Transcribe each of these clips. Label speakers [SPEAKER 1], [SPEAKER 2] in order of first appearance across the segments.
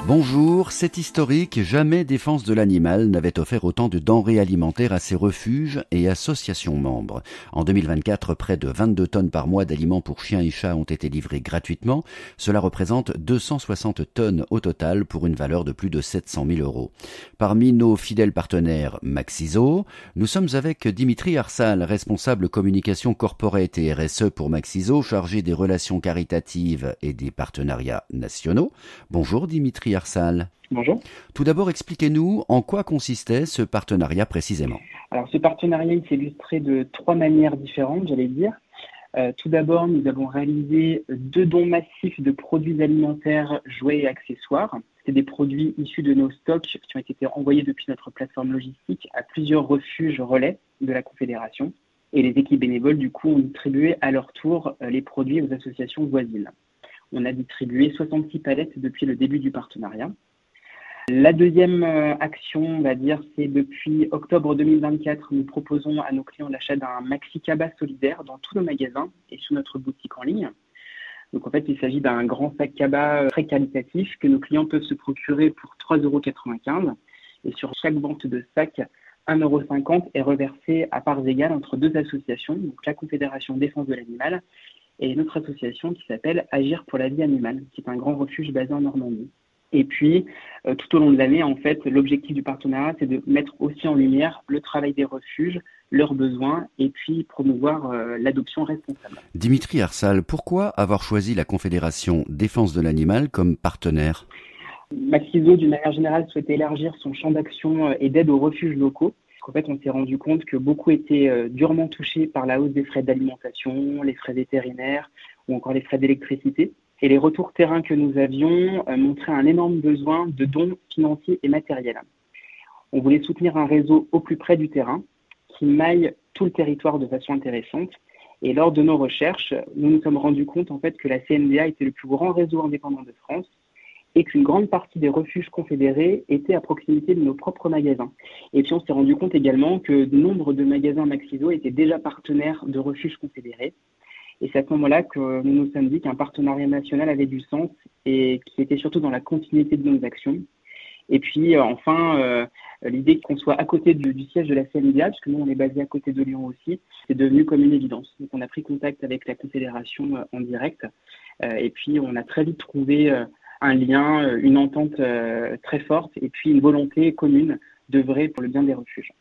[SPEAKER 1] Bonjour, c'est historique, jamais Défense de l'animal n'avait offert autant de denrées alimentaires à ses refuges et associations membres. En 2024, près de 22 tonnes par mois d'aliments pour chiens et chats ont été livrés gratuitement. Cela représente 260 tonnes au total pour une valeur de plus de 700 000 euros. Parmi nos fidèles partenaires Maxiso, nous sommes avec Dimitri Arsal, responsable communication corporate et RSE pour Maxiso, chargé des relations caritatives et des partenariats nationaux. Bonjour Dimitri Arsal.
[SPEAKER 2] Bonjour.
[SPEAKER 1] Tout d'abord, expliquez-nous en quoi consistait ce partenariat précisément.
[SPEAKER 2] Alors, ce partenariat il s'illustrait de 3 manières différentes, j'allais dire. Tout d'abord, nous avons réalisé 2 dons massifs de produits alimentaires, jouets et accessoires. C'est des produits issus de nos stocks qui ont été envoyés depuis notre plateforme logistique à plusieurs refuges relais de la Confédération. Et les équipes bénévoles, du coup, ont distribué à leur tour les produits aux associations voisines. On a distribué 66 palettes depuis le début du partenariat. La deuxième action, on va dire, c'est depuis octobre 2024, nous proposons à nos clients l'achat d'un maxi cabas solidaire dans tous nos magasins et sur notre boutique en ligne. Donc en fait, il s'agit d'un grand sac cabas très qualitatif que nos clients peuvent se procurer pour 3,95 € et sur chaque vente de sac, 1,50 € est reversé à parts égales entre 2 associations, donc la Confédération Défense de l'animal et notre association qui s'appelle Agir pour la vie animale, qui est un grand refuge basé en Normandie. Et puis, tout au long de l'année, en fait, l'objectif du partenariat, c'est de mettre aussi en lumière le travail des refuges, leurs besoins, et puis promouvoir l'adoption responsable.
[SPEAKER 1] Dimitri Arsal, pourquoi avoir choisi la Confédération Défense de l'animal comme partenaire ?
[SPEAKER 2] Maxiso, d'une manière générale, souhaitait élargir son champ d'action et d'aide aux refuges locaux. En fait, on s'est rendu compte que beaucoup étaient durement touchés par la hausse des frais d'alimentation, les frais vétérinaires ou encore les frais d'électricité. Et les retours terrain que nous avions montraient un énorme besoin de dons financiers et matériels. On voulait soutenir un réseau au plus près du terrain qui maille tout le territoire de façon intéressante. Et lors de nos recherches, nous nous sommes rendus compte en fait que la CNDA était le plus grand réseau indépendant de France et qu'une grande partie des refuges confédérés étaient à proximité de nos propres magasins. Et puis on s'est rendu compte également que nombre de magasins Maxiso étaient déjà partenaires de refuges confédérés. Et c'est à ce moment-là que nous nous sommes dit qu'un partenariat national avait du sens et qui était surtout dans la continuité de nos actions. Et puis enfin, l'idée qu'on soit à côté du siège de la CNDA, puisque nous on est basé à côté de Lyon aussi, c'est devenu comme une évidence. Donc on a pris contact avec la Confédération en direct et puis on a très vite trouvé un lien, une entente très forte et puis une volonté commune d'œuvrer pour le bien des refuges.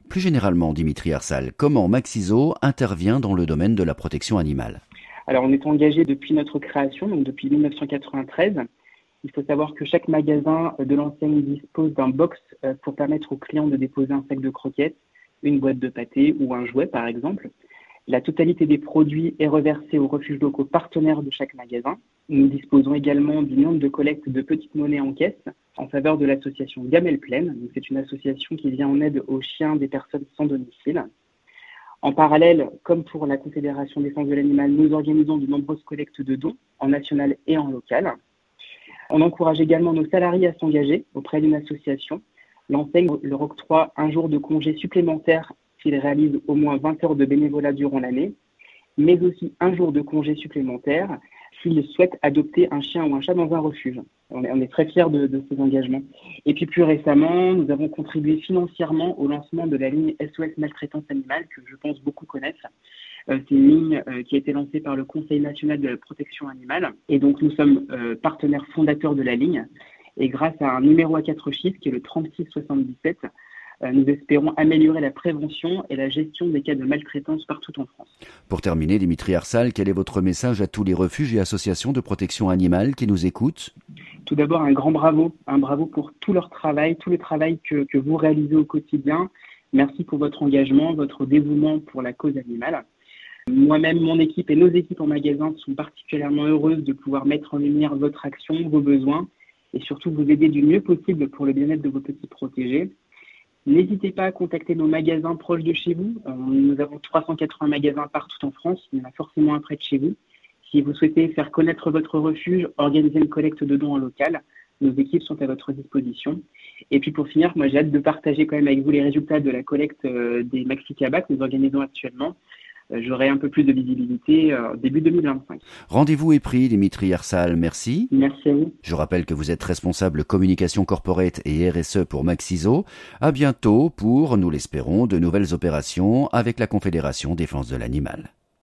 [SPEAKER 1] Plus généralement, Dimitri Arsal, comment Maxiso intervient dans le domaine de la protection animale ?
[SPEAKER 2] Alors, on est engagé depuis notre création, donc depuis 1993. Il faut savoir que chaque magasin de l'enseigne dispose d'un box pour permettre aux clients de déposer un sac de croquettes, une boîte de pâté ou un jouet, par exemple. La totalité des produits est reversée aux refuges locaux partenaires de chaque magasin. Nous disposons également d'une ligne de collecte de petites monnaies en caisse en faveur de l'association Gamelle Pleine. Donc, c'est une association qui vient en aide aux chiens des personnes sans domicile. En parallèle, comme pour la Confédération Défense de l'animal, nous organisons de nombreuses collectes de dons en national et en local. On encourage également nos salariés à s'engager auprès d'une association. L'enseigne leur octroie un jour de congé supplémentaire s'ils réalisent au moins 20 heures de bénévolat durant l'année, mais aussi un jour de congé supplémentaire s'ils souhaitent adopter un chien ou un chat dans un refuge. On est très fiers de ces engagements. Et puis plus récemment, nous avons contribué financièrement au lancement de la ligne SOS Maltraitance Animale, que je pense beaucoup connaissent. C'est une ligne qui a été lancée par le Conseil national de la protection animale. Et donc nous sommes partenaires fondateurs de la ligne. Et grâce à un numéro à 4 chiffres, qui est le 3677, nous espérons améliorer la prévention et la gestion des cas de maltraitance partout en France.
[SPEAKER 1] Pour terminer, Dimitri Arsal, quel est votre message à tous les refuges et associations de protection animale qui nous écoutent ?
[SPEAKER 2] Tout d'abord, un bravo pour tout leur travail, tout le travail que vous réalisez au quotidien. Merci pour votre engagement, votre dévouement pour la cause animale. Moi-même, mon équipe et nos équipes en magasin sont particulièrement heureuses de pouvoir mettre en lumière votre action, vos besoins et surtout vous aider du mieux possible pour le bien-être de vos petits protégés. N'hésitez pas à contacter nos magasins proches de chez vous. Nous avons 380 magasins partout en France. Il y en a forcément un près de chez vous. Si vous souhaitez faire connaître votre refuge, organiser une collecte de dons en local, nos équipes sont à votre disposition. Et puis pour finir, moi j'ai hâte de partager quand même avec vous les résultats de la collecte des maxi cabas que nous organisons actuellement. j'aurai un peu plus de visibilité début 2025.
[SPEAKER 1] Rendez-vous est pris, Dimitri Arsal, merci.
[SPEAKER 2] Merci à vous.
[SPEAKER 1] Je rappelle que vous êtes responsable communication corporate et RSE pour Maxiso. À bientôt pour, nous l'espérons, de nouvelles opérations avec la Confédération Défense de l'Animal.